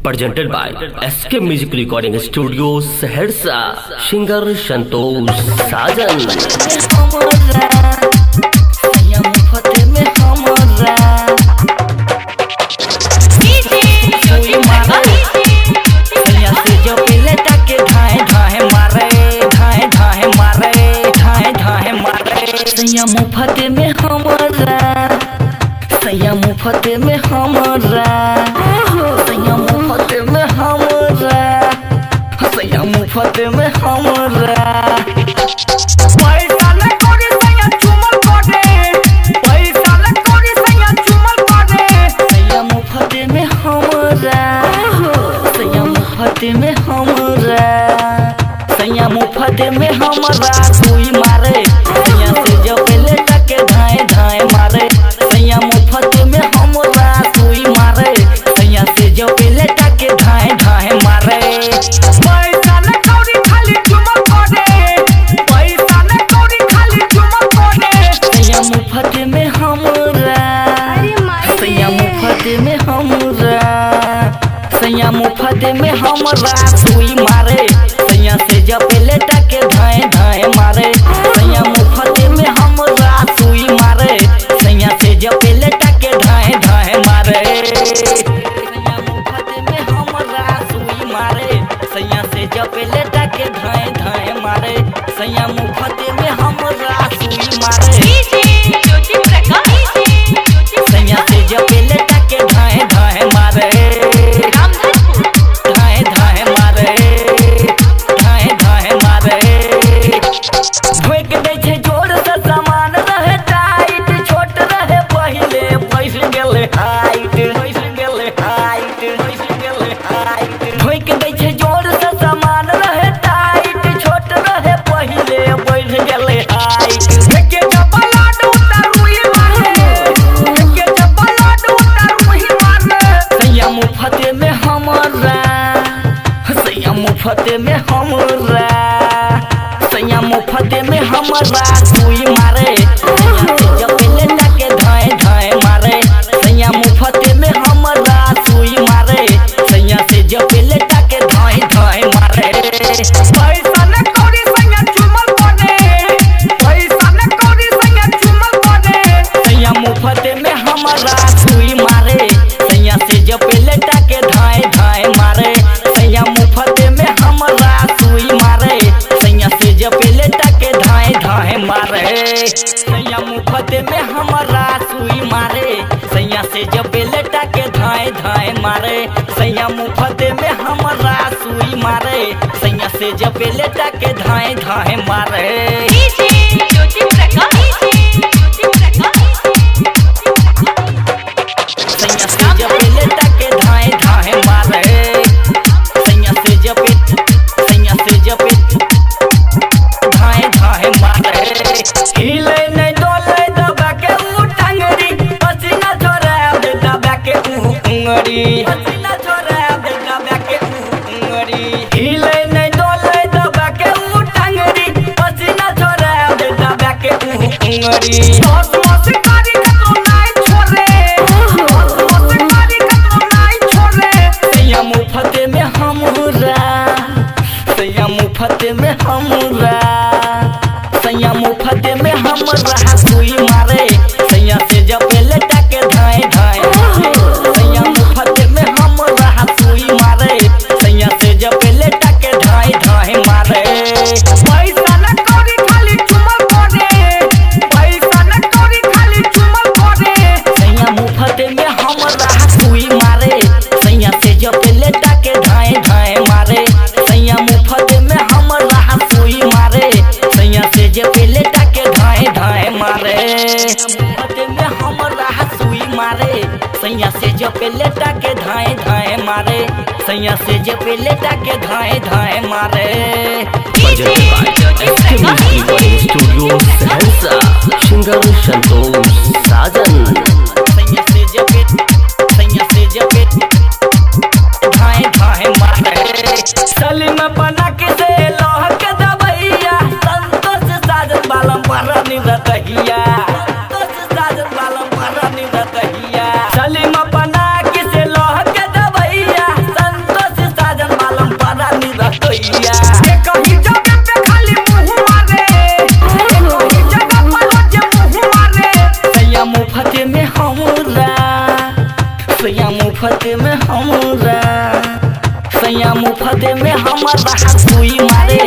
presented by SK Music Recording Studio Saharsa singer Santosh Sajan. मुफ्त में हमारा सैया मुफ्त में हमारा सैया मुफ्त में हमारा सैया मुफ्त में हमारा पैसा न करे सैया चुमल करे पैसा न करे सैया चुमल करे सैया मुफ्त में हमारा सैया मुफ्त में हमारा सैया मुफ्त में हमारा सुई मारे सैया से जो पहले टके धाए धाए मारे सैया मुफ्त में हमरा सुई मारे सैया से जो पहले टके धाए धाए मारे पैसा न कौड़ी खाली चुमल करे पैसा न कौड़ी खाली चुमल करे सैया मुफ्त में हमरा सैया मुफ्त में हमरा सैया मुफ्त में हमरा सुई मारे सैया से जो पहले टके धाए धाए मारे सैया मुफ्त में हमरा सुई मारे सैया से जो पहले टके धाए धाए मारे सैया मुफ्त में हमरा सुई मारे सैया से जो पहले टके धाए धाए मारे सैया मुफ्त में हमरा सुई मारे सैया से जो पहले टके धाए धाए मारे धाए धाए मारे धाए धाए मारे भोग दे छे जोर से सामान रहे टाइट छोट रहे पहले पैस गेले हाइट पैस गेले हाइट पैस गेले हाइट भोग दे छे जोर से सामान रहे टाइट छोट रहे पहले पैस गेले हाइट के जबला डूटा रुई मारे के जबला डूटा रुई मारे सैया मुफ्त में हमरा सैया मुफ्त में हमरा सैया मुफ्त में हमरा सुई मारे सैया से जो पहले टके धाए धाए मारे सैया मुफ्त में हमरा सुई मारे सैया से जो पहले टके धाए धाए मारे पैसा न कौड़ी सैया चुमल करे पैसा न कौड़ी सैया चुमल करे सैया मुफ्त में हमरा सुई मारे सैया से जो पहले टके धाए धाए मारे सैया मुफ्त में हमरा सुई मारे सैया से जो पहले टके धाए धाए मारे सैया मुफ्त में हमरा सुई मारे सैया से जो पहले टके धाए धाए मारे सैया मुफ्त में हमरा सुई मारे सैया से जो पहले टके धाए धाए मारे सैया से जो पहले टके धाए धाए मारे सैया से जो धाए धाए मारे हिले नहीं डोले दबा के उठंगरी पसीना छोड़ा दे दबा के उंगरी पसीना छोड़ा दे दबा के उंगरी हिले नहीं डोले दबा के उठंगरी पसीना छोड़ा दे दबा के उंगरी मौस कारी कतो नाई छोरे मौस कारी कतो नाई छोरे सैया मुफ्त में हमरा सैया मुफ्त में हमरा सैया मुफ्त में हमरा सुई मारे सैया से जो पहले टके धाए धाए सैया मुफ्त में हमरा सुई मारे सैया से जो पहले टके धाए धाए मारे पैसा न कौड़ी खाली चुमल करे पैसा न कौड़ी खाली चुमल करे सैया मुफ्त में हमरा सुई मारे सैया से जो पहले टके धाए धाए मारे सैया मुफ्त में हमरा सुई मारे सैया से जो पहले टके धाए धाए मारे मुफ्त में हमरा सुई मारे सैया से जो पहले टके धाए धाए मारे सैया से जो पहले टके धाए धाए मारे presented by SK Music Recording Studio Saharsa singer Santosh Sajan. सैया से जो धाए धाए मारे सलीम बना के से लोह के दबैया संतोष साजन बालम बड़ा निरतहिया संतोष साजन बालम बड़ा निरतहिया सलीम बना के से लोह के दबैया सैया मुफ्त में हमरा, सैया मुफ्त में हमरा सुई मारे।